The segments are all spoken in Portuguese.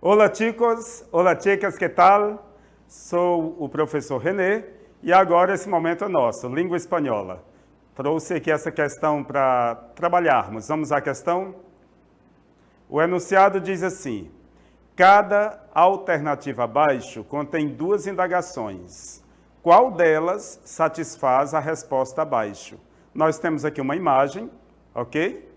Olá, chicos. Olá, chicas, que tal? Sou o professor René e agora esse momento é nosso, língua espanhola. Trouxe aqui essa questão para trabalharmos. Vamos à questão? O enunciado diz assim: cada alternativa abaixo contém duas indagações. Qual delas satisfaz a resposta abaixo? Nós temos aqui uma imagem, ok?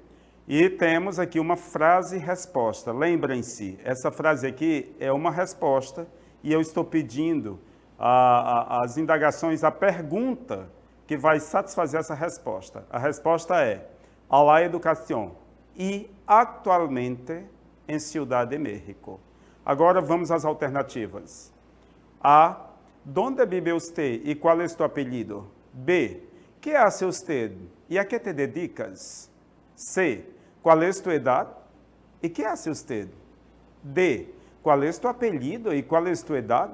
E temos aqui uma frase-resposta. Lembrem-se, essa frase aqui é uma resposta e eu estou pedindo as indagações, a pergunta que vai satisfazer essa resposta. A resposta é: a la educación y actualmente en Ciudad de México. Agora vamos às alternativas. A. ¿Dónde vive usted y cuál es tu apellido? B. ¿Qué hace usted y a qué te dedicas? C. ¿Cuál es tu edad y qué hace usted? D. ¿Cuál es tu apellido y cuál es tu edad?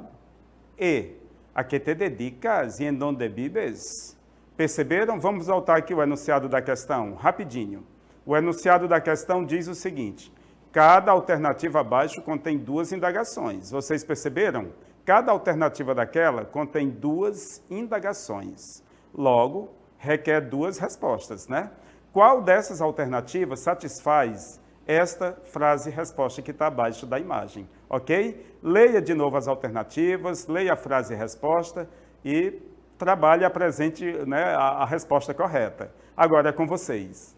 E. ¿A qué te dedicas y en dónde vives? Perceberam? Vamos voltar aqui ao enunciado da questão, rapidinho. O enunciado da questão diz o seguinte: cada alternativa abaixo contém duas indagações. Vocês perceberam? Cada alternativa daquela contém duas indagações. Logo, requer duas respostas, né? Qual dessas alternativas satisfaz esta frase-resposta que está abaixo da imagem, ok? Leia de novo as alternativas, leia a frase-resposta e trabalhe, apresente, né, a resposta correta. Agora é com vocês.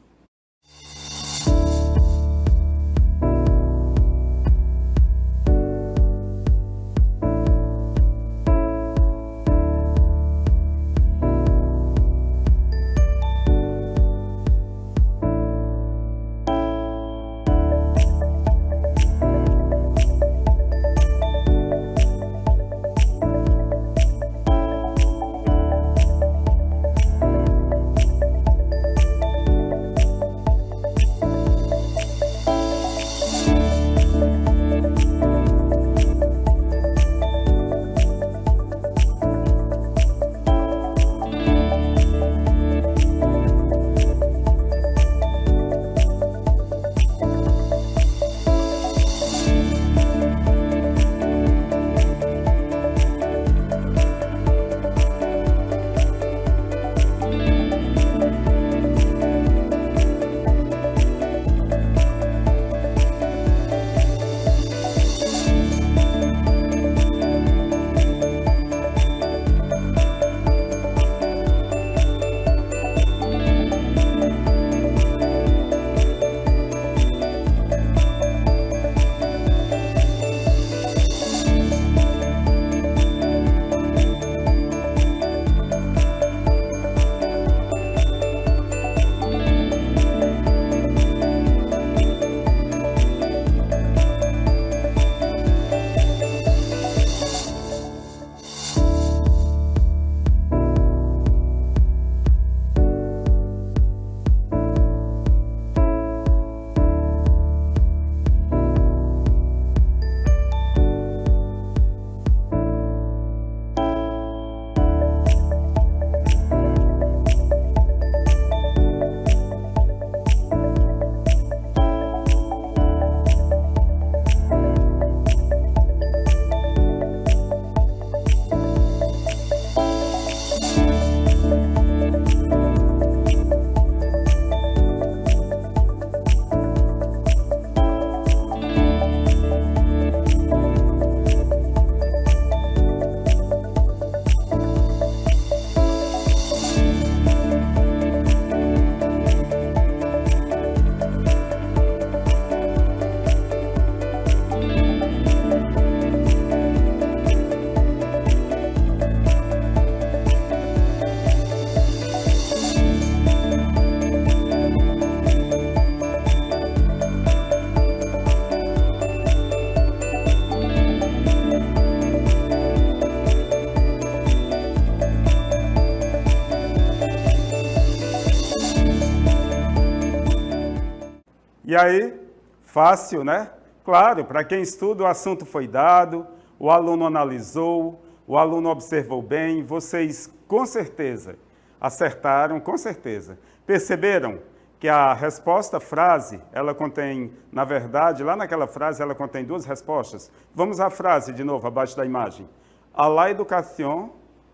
E aí, fácil, né? Claro, para quem estuda, o assunto foi dado, o aluno analisou, o aluno observou bem, vocês com certeza acertaram, com certeza. Perceberam que a resposta frase, ela contém, na verdade, lá naquela frase, ela contém duas respostas. Vamos à frase de novo, abaixo da imagem. A la educación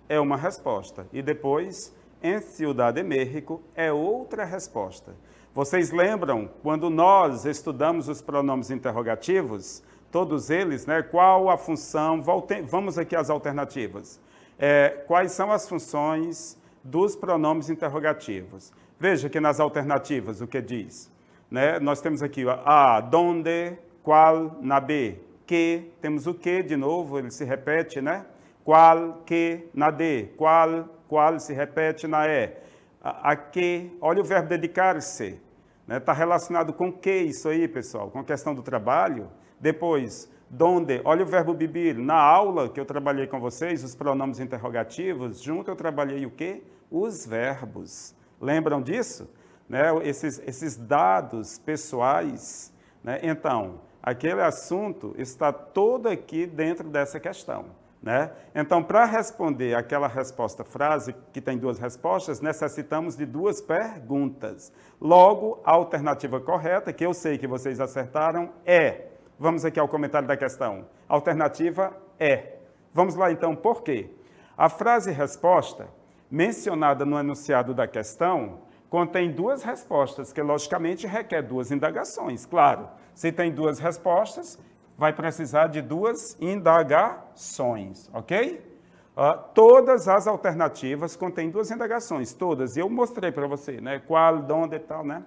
é uma resposta. E depois, en Ciudad de México é outra resposta. Vocês lembram, quando nós estudamos os pronomes interrogativos, todos eles, né, qual a função, vamos aqui às alternativas. Quais são as funções dos pronomes interrogativos? Veja que nas alternativas o que diz. Né? Nós temos aqui a, donde, qual, na B, que, temos o que de novo, ele se repete, né? Qual, que, na D, qual se repete na E. A que, olha o verbo dedicar-se, né? Está relacionado com que isso aí, pessoal? Com a questão do trabalho. Depois, donde, olha o verbo vivir. Na aula que eu trabalhei com vocês, os pronomes interrogativos, junto eu trabalhei o quê? Os verbos. Lembram disso? Né? Esses dados pessoais. Né? Então, aquele assunto está todo aqui dentro dessa questão. Né? Então, para responder aquela resposta frase, que tem duas respostas, necessitamos de duas perguntas. Logo, a alternativa correta, que eu sei que vocês acertaram, é... Vamos aqui ao comentário da questão. A alternativa é. Vamos lá, então, por quê? A frase-resposta, mencionada no enunciado da questão, contém duas respostas, que logicamente requer duas indagações. Claro, se tem duas respostas, vai precisar de duas indagações, ok? Todas as alternativas contêm duas indagações, todas. E eu mostrei para você, né? Qual, onde e tal, né?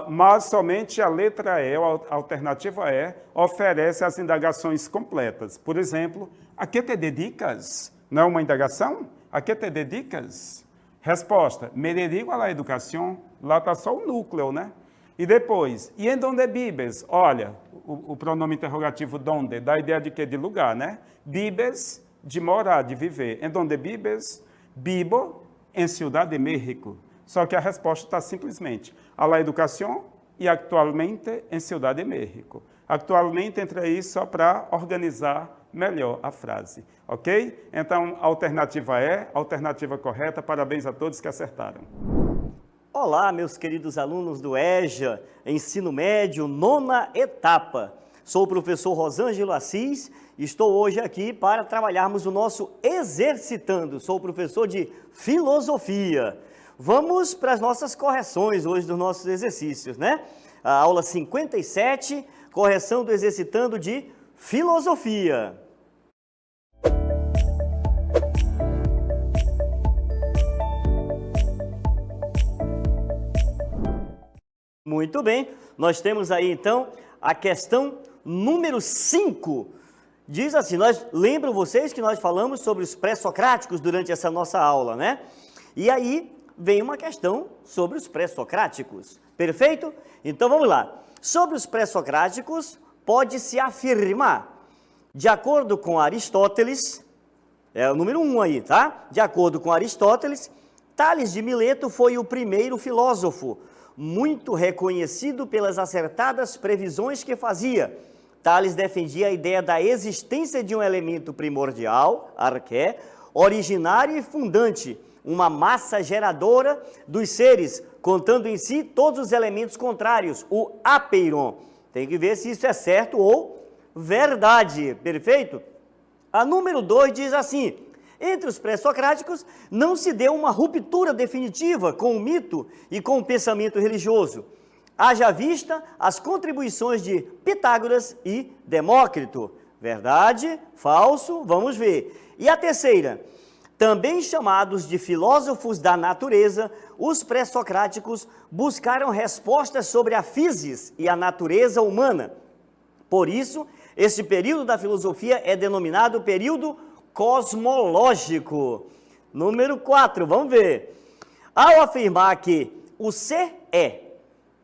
Mas somente a letra E, a alternativa E, oferece as indagações completas. Por exemplo, a que te dedicas? Não é uma indagação? A que te dedicas? Resposta, me dedico a la educación. Lá está só o núcleo, né? E depois, e em donde vives? Olha, o pronome interrogativo donde dá a ideia de quê? De lugar, né? Vives, de morar, de viver. Em donde vives? Vivo em Ciudad de México. Só que a resposta está simplesmente a la educación e atualmente em Ciudad de México. Atualmente entra aí só para organizar melhor a frase, ok? Então, a alternativa é a alternativa correta. Parabéns a todos que acertaram. Olá, meus queridos alunos do EJA, Ensino Médio, 9ª etapa. Sou o professor Rosângelo Assis e estou hoje aqui para trabalharmos o nosso Exercitando. Sou o professor de Filosofia. Vamos para as nossas correções hoje dos nossos exercícios, né? A aula 57, correção do Exercitando de Filosofia. Muito bem, nós temos aí então a questão número 5. Diz assim, lembram vocês que nós falamos sobre os pré-socráticos durante essa nossa aula, né? E aí vem uma questão sobre os pré-socráticos, perfeito? Então vamos lá. Sobre os pré-socráticos, pode-se afirmar, de acordo com Aristóteles, é o número 1 aí, tá? De acordo com Aristóteles, Tales de Mileto foi o primeiro filósofo, muito reconhecido pelas acertadas previsões que fazia. Tales defendia a ideia da existência de um elemento primordial, arqué, originário e fundante, uma massa geradora dos seres, contando em si todos os elementos contrários, o apeiron. Tem que ver se isso é certo ou verdade, perfeito? A número 2 diz assim, entre os pré-socráticos não se deu uma ruptura definitiva com o mito e com o pensamento religioso. Haja vista as contribuições de Pitágoras e Demócrito. Verdade? Falso? Vamos ver. E a terceira, também chamados de filósofos da natureza, os pré-socráticos buscaram respostas sobre a physis e a natureza humana. Por isso, este período da filosofia é denominado período cosmológico. Número 4, vamos ver. Ao afirmar que o ser é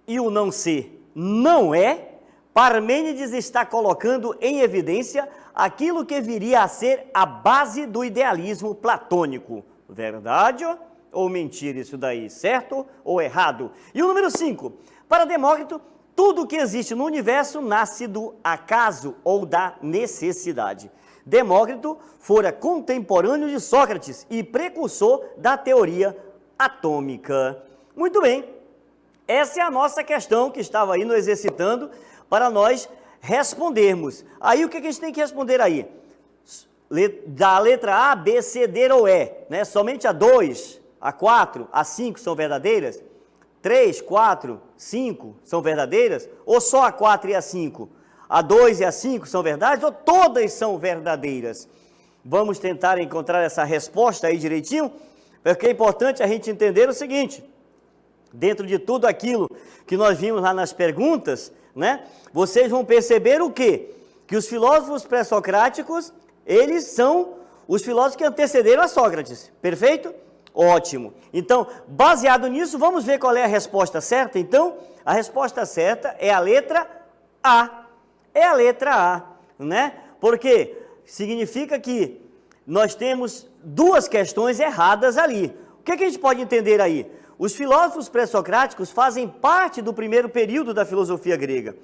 e o não ser não é, Parmênides está colocando em evidência aquilo que viria a ser a base do idealismo platônico. Verdade ou mentira isso daí? Certo ou errado? E o número 5. Para Demócrito, tudo o que existe no universo nasce do acaso ou da necessidade. Demócrito fora contemporâneo de Sócrates e precursor da teoria atômica. Muito bem. Essa é a nossa questão que estava aí no exercitando para nós respondermos. Aí o que a gente tem que responder aí? Da letra A, B, C, D ou E, né? Somente a 2, a 4, a 5 são verdadeiras? 3, 4, 5 são verdadeiras? Ou só a 4 e a 5? A 2 e a 5 são verdades ou todas são verdadeiras? Vamos tentar encontrar essa resposta aí direitinho, porque é importante a gente entender o seguinte: dentro de tudo aquilo que nós vimos lá nas perguntas, né? Vocês vão perceber o quê? Que os filósofos pré-socráticos, eles são os filósofos que antecederam a Sócrates, perfeito? Ótimo. Então, baseado nisso, vamos ver qual é a resposta certa? Então, a resposta certa é a letra A. É a letra A, né? Porque significa que nós temos duas questões erradas ali. O que a gente pode entender aí? Os filósofos pré-socráticos fazem parte do primeiro período da filosofia grega.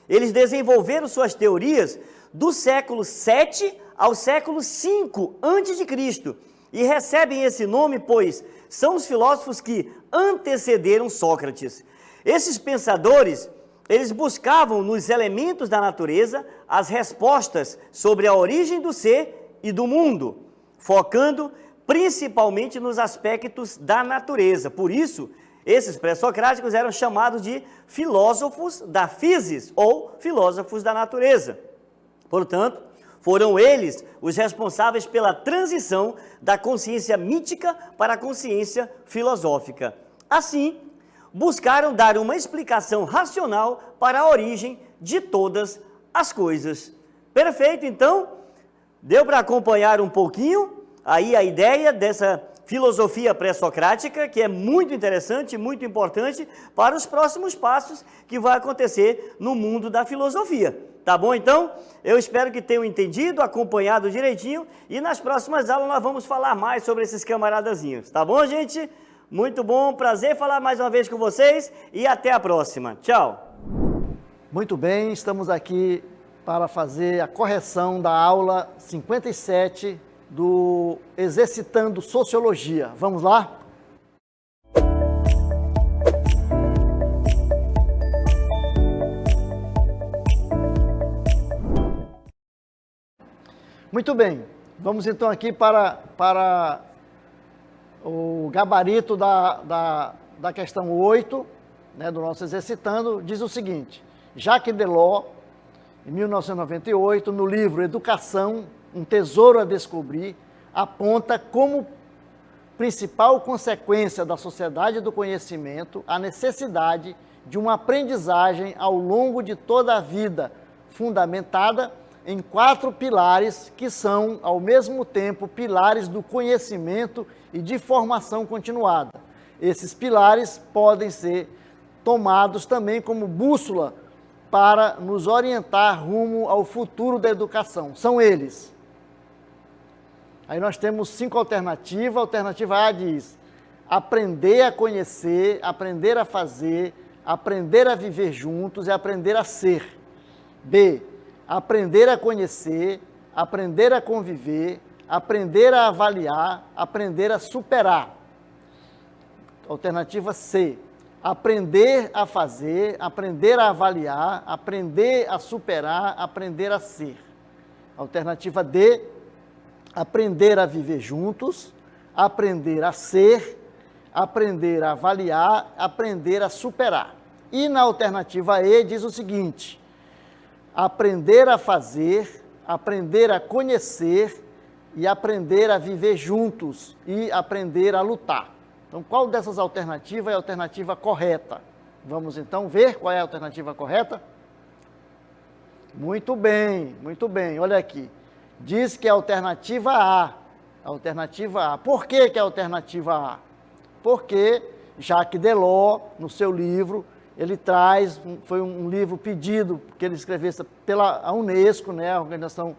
Eles desenvolveram suas teorias do século 7 ao século 5 a.C. e recebem esse nome pois são os filósofos que antecederam Sócrates. Esses pensadores, eles buscavam nos elementos da natureza as respostas sobre a origem do ser e do mundo, focando principalmente nos aspectos da natureza. Por isso, esses pré-socráticos eram chamados de filósofos da physis ou filósofos da natureza. Portanto, foram eles os responsáveis pela transição da consciência mítica para a consciência filosófica. Assim, buscaram dar uma explicação racional para a origem de todas as coisas. Perfeito, então? Deu para acompanhar um pouquinho aí a ideia dessa filosofia pré-socrática, que é muito interessante, muito importante para os próximos passos que vai acontecer no mundo da filosofia. Tá bom, então? Eu espero que tenham entendido, acompanhado direitinho, e nas próximas aulas nós vamos falar mais sobre esses camaradazinhos. Tá bom, gente? Muito bom, prazer falar mais uma vez com vocês e até a próxima. Tchau! Muito bem, estamos aqui para fazer a correção da aula 57 do Exercitando Sociologia. Vamos lá? Muito bem, vamos então aqui para o gabarito da questão 8, né, do nosso Exercitando. Diz o seguinte: Jacques Delors, em 1998, no livro Educação, um tesouro a descobrir, aponta como principal consequência da sociedade do conhecimento a necessidade de uma aprendizagem ao longo de toda a vida, fundamentada em 4 pilares que são, ao mesmo tempo, pilares do conhecimento e de formação continuada. Esses pilares podem ser tomados também como bússola para nos orientar rumo ao futuro da educação. São eles. Aí nós temos 5 alternativas. A alternativa A diz: aprender a conhecer, aprender a fazer, aprender a viver juntos e aprender a ser. B, aprender a conhecer, aprender a conviver, aprender a avaliar, aprender a superar. Alternativa C, aprender a fazer, aprender a avaliar, aprender a superar, aprender a ser. Alternativa D, aprender a viver juntos, aprender a ser, aprender a avaliar, aprender a superar. E na alternativa E diz o seguinte: aprender a fazer, aprender a conhecer e aprender a viver juntos e aprender a lutar. Então, qual dessas alternativas é a alternativa correta? Vamos então ver qual é a alternativa correta? Muito bem, olha aqui. Diz que é a alternativa A. Alternativa A. Por que que é a alternativa A? Porque Jacques Delors, no seu livro, ele traz, foi um livro pedido que ele escrevesse pela Unesco, né, a organização,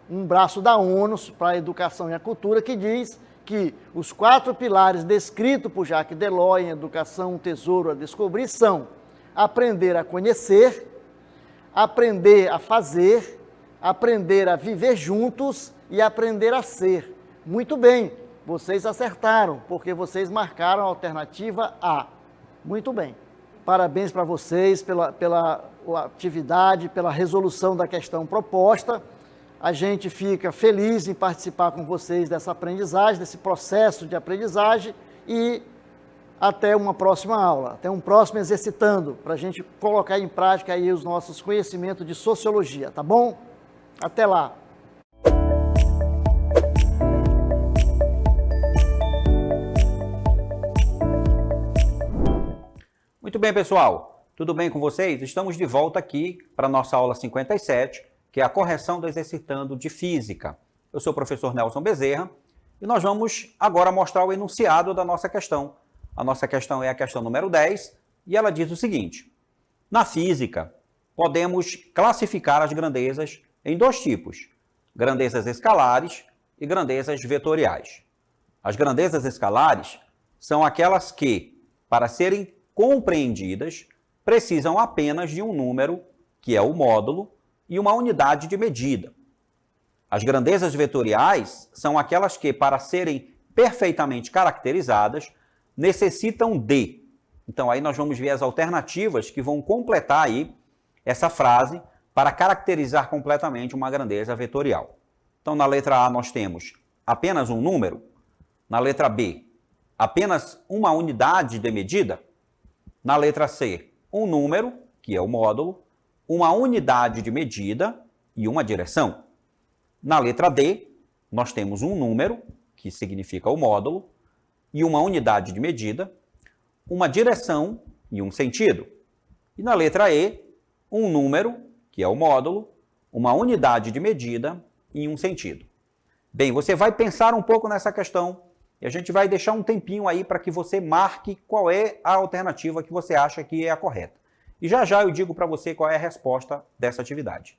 um braço da ONU para a educação e a cultura, que diz que os 4 pilares descritos por Jacques Delors em Educação, um Tesouro a Descobrir são aprender a conhecer, aprender a fazer, aprender a viver juntos e aprender a ser. Muito bem, vocês acertaram, porque vocês marcaram a alternativa A. Muito bem. parabéns para vocês pela atividade, pela resolução da questão proposta. A gente fica feliz em participar com vocês dessa aprendizagem, desse processo de aprendizagem e até uma próxima aula, até um próximo exercitando, para a gente colocar em prática aí os nossos conhecimentos de sociologia, tá bom? Até lá! Muito bem, pessoal. Tudo bem com vocês? Estamos de volta aqui para a nossa aula 57, que é a correção do exercitando de física. Eu sou o professor Nelson Bezerra e nós vamos agora mostrar o enunciado da nossa questão. A nossa questão é a questão número 10 e ela diz o seguinte: na física, podemos classificar as grandezas em dois tipos, grandezas escalares e grandezas vetoriais. As grandezas escalares são aquelas que, para serem compreendidas, precisam apenas de um número, que é o módulo, e uma unidade de medida. As grandezas vetoriais são aquelas que, para serem perfeitamente caracterizadas, necessitam de. Então, aí nós vamos ver as alternativas que vão completar aí essa frase para caracterizar completamente uma grandeza vetorial. Então, na letra A nós temos apenas um número, na letra B, apenas uma unidade de medida, na letra C, um número, que é o módulo, uma unidade de medida e uma direção. Na letra D, nós temos um número, que significa o módulo, e uma unidade de medida, uma direção e um sentido. E na letra E, um número, que é o módulo, uma unidade de medida e um sentido. Bem, você vai pensar um pouco nessa questão e a gente vai deixar um tempinho aí para que você marque qual é a alternativa que você acha que é a correta. E já já eu digo para você qual é a resposta dessa atividade.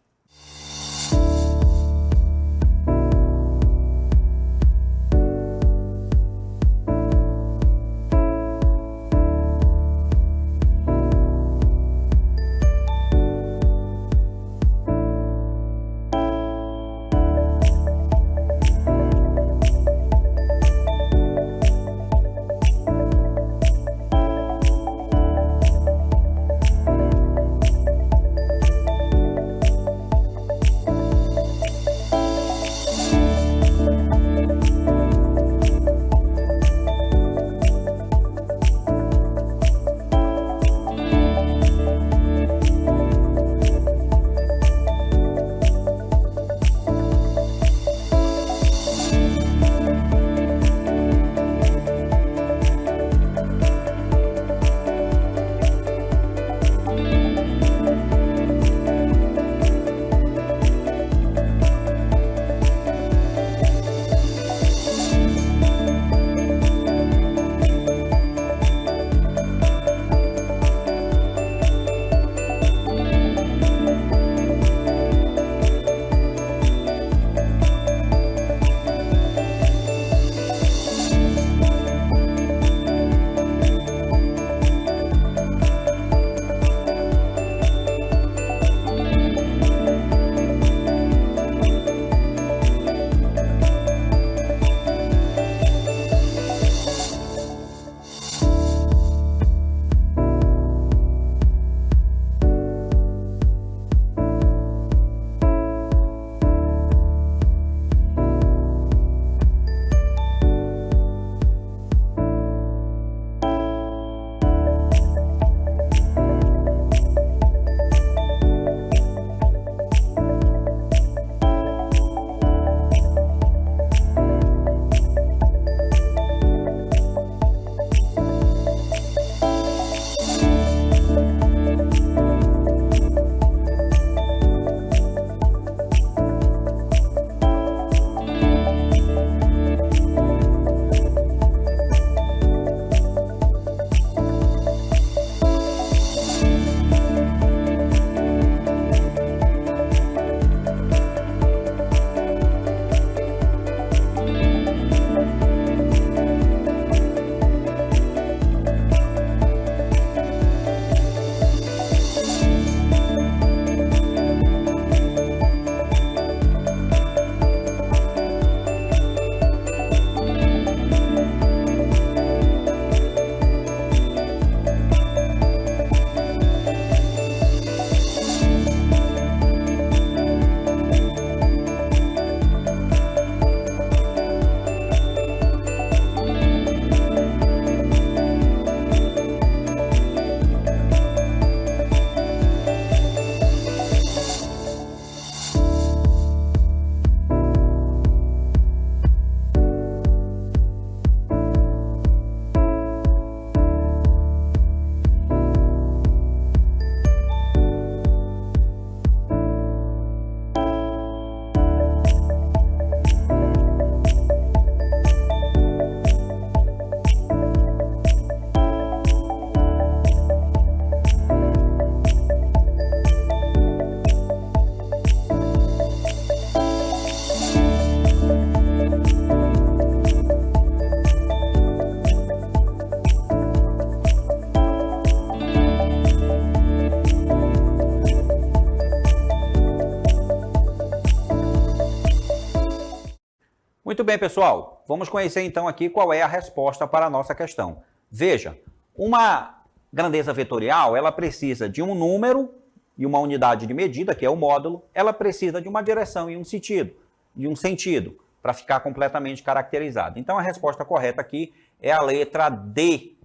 Muito bem, pessoal. Vamos conhecer então aqui qual é a resposta para a nossa questão. Veja, uma grandeza vetorial, ela precisa de um número e uma unidade de medida, que é o módulo. Ela precisa de uma direção e um sentido, para ficar completamente caracterizada. Então, a resposta correta aqui é a letra D,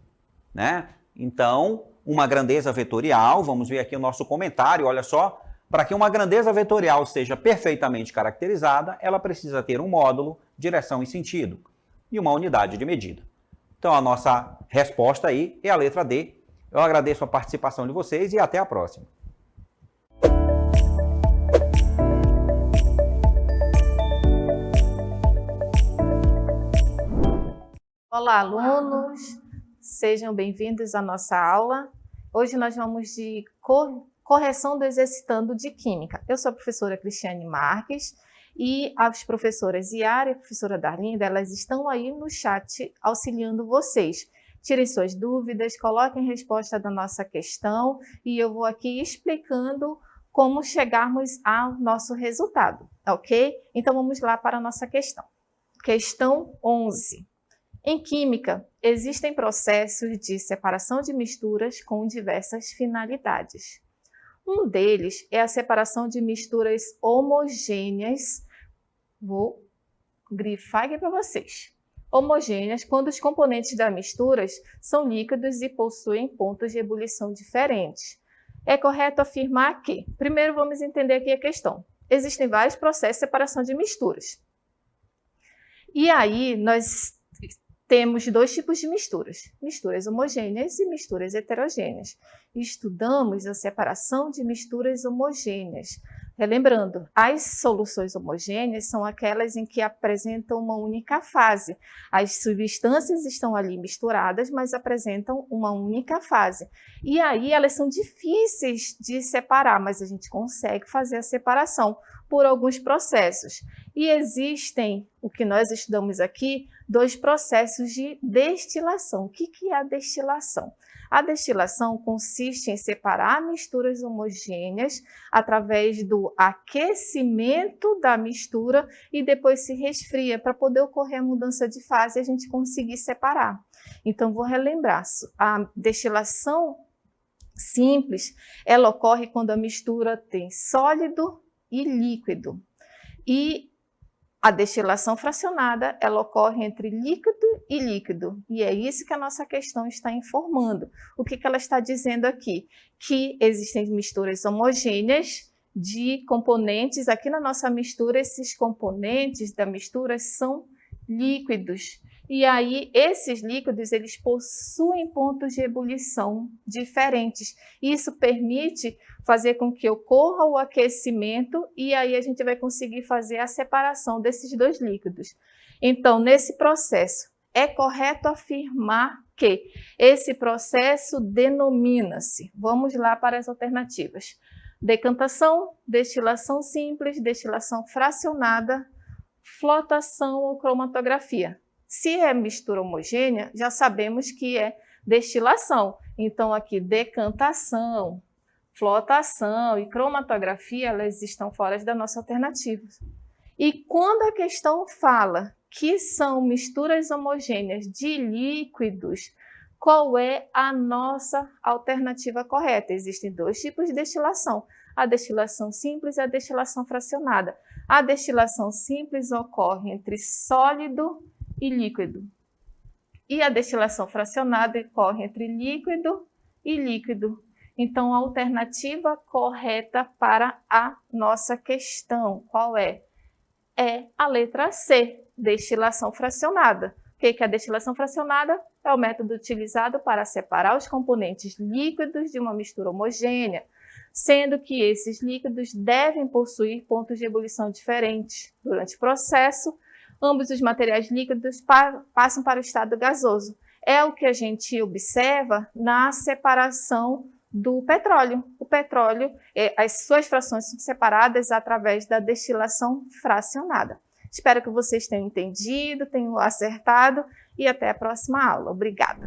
né? Então, uma grandeza vetorial, vamos ver aqui o nosso comentário, olha só, para que uma grandeza vetorial seja perfeitamente caracterizada, ela precisa ter um módulo, direção e sentido, e uma unidade de medida. Então, a nossa resposta aí é a letra D. Eu agradeço a participação de vocês e até a próxima. Olá, alunos! Sejam bem-vindos à nossa aula. Hoje nós vamos de correção do exercitando de Química. Eu sou a professora Cristiane Marques e as professoras Yara e a professora Darlinda, elas estão aí no chat auxiliando vocês. Tirem suas dúvidas, coloquem a resposta da nossa questão e eu vou aqui explicando como chegarmos ao nosso resultado, ok? Então vamos lá para a nossa questão. Questão 11. Em Química, existem processos de separação de misturas com diversas finalidades. Um deles é a separação de misturas homogêneas. Vou grifar aqui para vocês. Homogêneas quando os componentes das misturas são líquidos e possuem pontos de ebulição diferentes. É correto afirmar que, primeiro vamos entender aqui a questão. Existem vários processos de separação de misturas. E aí nós temos dois tipos de misturas, misturas homogêneas e misturas heterogêneas. Estudamos a separação de misturas homogêneas. Relembrando, as soluções homogêneas são aquelas em que apresentam uma única fase. As substâncias estão ali misturadas, mas apresentam uma única fase. E aí elas são difíceis de separar, mas a gente consegue fazer a separação por alguns processos. E existem, o que nós estudamos aqui, dois processos de destilação. O que é a destilação? A destilação consiste em separar misturas homogêneas através do aquecimento da mistura e depois se resfria para poder ocorrer a mudança de fase e a gente conseguir separar. Então, vou relembrar, a destilação simples, ela ocorre quando a mistura tem sólido e líquido. E a destilação fracionada, ela ocorre entre líquido e líquido. E é isso que a nossa questão está informando. O que ela está dizendo aqui? Que existem misturas homogêneas de componentes. Aqui na nossa mistura, esses componentes da mistura são líquidos. E aí, esses líquidos, eles possuem pontos de ebulição diferentes. Isso permite fazer com que ocorra o aquecimento e aí a gente vai conseguir fazer a separação desses dois líquidos. Então, nesse processo, é correto afirmar que esse processo denomina-se. Vamos lá para as alternativas. Decantação, destilação simples, destilação fracionada, flotação ou cromatografia. Se é mistura homogênea, já sabemos que é destilação. Então, aqui, decantação, flotação e cromatografia, elas estão fora da nossa alternativa. E quando a questão fala que são misturas homogêneas de líquidos, qual é a nossa alternativa correta? Existem dois tipos de destilação, a destilação simples e a destilação fracionada. A destilação simples ocorre entre sólido e líquido. E a destilação fracionada ocorre entre líquido e líquido. Então, a alternativa correta para a nossa questão, qual é? É a letra C, destilação fracionada. O que é a destilação fracionada? É o método utilizado para separar os componentes líquidos de uma mistura homogênea, sendo que esses líquidos devem possuir pontos de ebulição diferentes. Durante o processo, ambos os materiais líquidos passam para o estado gasoso. É o que a gente observa na separação do petróleo. O petróleo, as suas frações são separadas através da destilação fracionada. Espero que vocês tenham entendido, tenham acertado e até a próxima aula. Obrigada.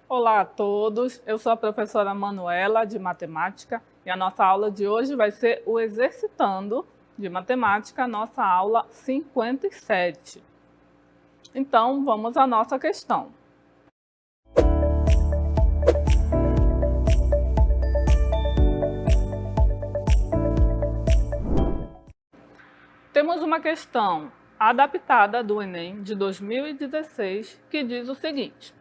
Olá a todos, eu sou a professora Manuela, de Matemática, e a nossa aula de hoje vai ser o exercitando de matemática, nossa aula 57. Então, vamos à nossa questão. Temos uma questão adaptada do Enem de 2016 que diz o seguinte: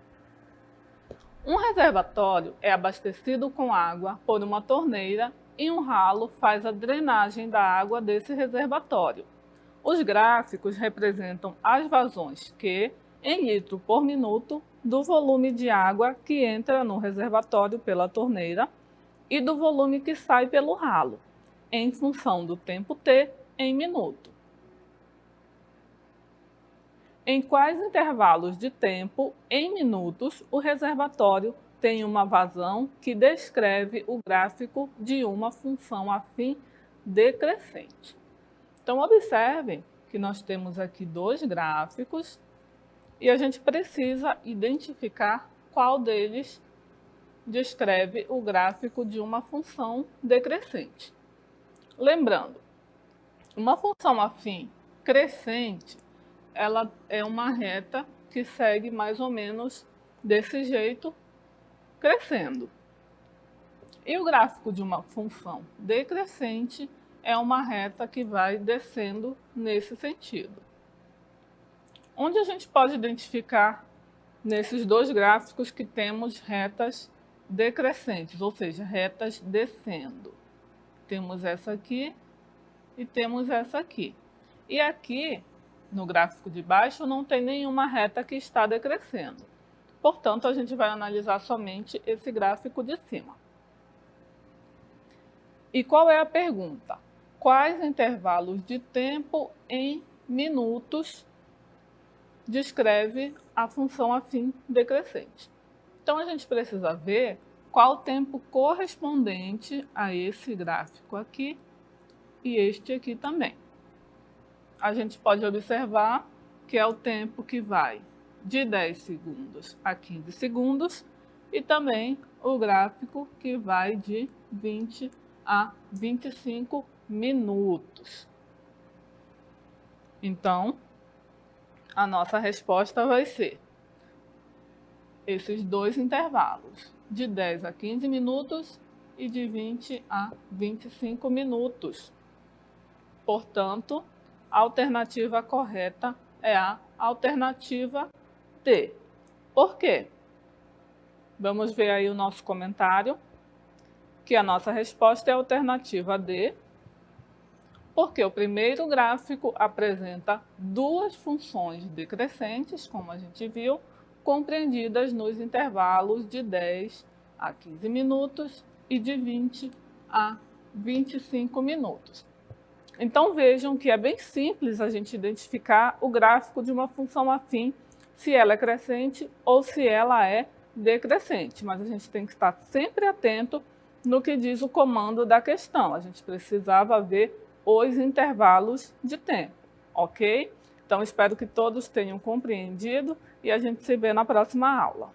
um reservatório é abastecido com água por uma torneira e um ralo faz a drenagem da água desse reservatório. Os gráficos representam as vazões que, em litro por minuto, do volume de água que entra no reservatório pela torneira e do volume que sai pelo ralo, em função do tempo T em minuto. Em quais intervalos de tempo, em minutos, o reservatório tem uma vazão que descreve o gráfico de uma função afim decrescente? Então, observem que nós temos aqui dois gráficos e a gente precisa identificar qual deles descreve o gráfico de uma função decrescente. Lembrando, uma função afim crescente, ela é uma reta que segue mais ou menos desse jeito, crescendo. E o gráfico de uma função decrescente é uma reta que vai descendo nesse sentido. Onde a gente pode identificar nesses dois gráficos que temos retas decrescentes, ou seja, retas descendo? Temos essa aqui e temos essa aqui. E aqui, no gráfico de baixo, não tem nenhuma reta que está decrescendo. Portanto, a gente vai analisar somente esse gráfico de cima. E qual é a pergunta? Quais intervalos de tempo em minutos descreve a função afim decrescente? Então, a gente precisa ver qual o tempo correspondente a esse gráfico aqui e este aqui também. A gente pode observar que é o tempo que vai de 10 segundos a 15 segundos e também o gráfico que vai de 20 a 25 minutos. Então, a nossa resposta vai ser esses dois intervalos, de 10 a 15 minutos e de 20 a 25 minutos. Portanto, a alternativa correta é a alternativa D. Por quê? Vamos ver aí o nosso comentário, que a nossa resposta é a alternativa D, porque o primeiro gráfico apresenta duas funções decrescentes, como a gente viu, compreendidas nos intervalos de 10 a 15 minutos e de 20 a 25 minutos. Então vejam que é bem simples a gente identificar o gráfico de uma função afim, se ela é crescente ou se ela é decrescente, mas a gente tem que estar sempre atento no que diz o comando da questão. A gente precisava ver os intervalos de tempo, ok? Então espero que todos tenham compreendido e a gente se vê na próxima aula.